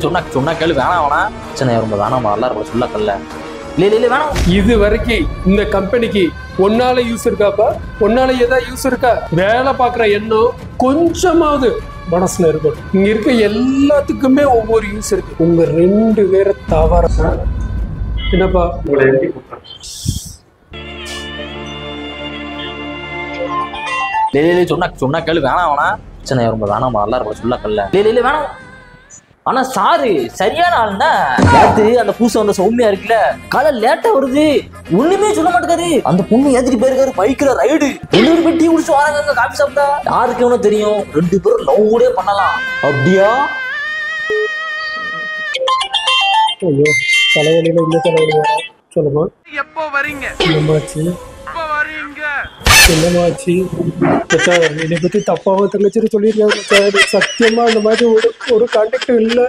சொன்னா சொன்னா கேளு வேணாம் வேணா பிரச்சனை ரொம்ப வேணாம் நல்லா இருக்கும் சொல்ல கல்ல வேணாம். இது வரைக்கும் இந்த கம்பெனிக்கு ஒன்னால யூஸ் இருக்காப்பா? ஒன்னால ஏதாவது யூஸ் இருக்கா? வேலை பார்க்குற எண்ணம் கொஞ்சமாவது மனசுல இருக்கும். இங்க இருக்க எல்லாத்துக்குமே ஒவ்வொரு யூஸ் இருக்கு. உங்க 2 பேரை தவற என்னப்பா உங்களை எழுதி சொன்னா கேளு வேணாம் வேணா பிரச்சனை ரொம்ப வேணாம் நல்லா இருக்கும் சொல்ல கல்ல வேணாம். ஆனா சாரு சரியான ஆளுன்னா நேத்து அந்த பூசை வந்த சௌமியா இருக்குல்ல காலை லேட்டா வருது ஒண்ணுமே சொல்ல மாட்டேங்காரு. அந்த பொண்ணு ஏத்திட்டு போயிருக்காரு பைக்ல ரைடு 2 பேரும் டீ குடிச்சு வராங்க காபி சாப்பிட்டா. யாருக்கு எவனோ தெரியும் 2 பேரும் லவ் கூட பண்ணலாம். அப்படியா தலைவலியில இந்த தலைவலி வர சொல்லுமா? எப்போ வரீங்க? என்னமாச்சு என்னை பத்தி தப்பாவும் தங்கச்சிட்டு சொல்லியிருக்காங்க. சத்தியமா அந்த மாதிரி ஒரு கான்டாக்டும் இல்லை.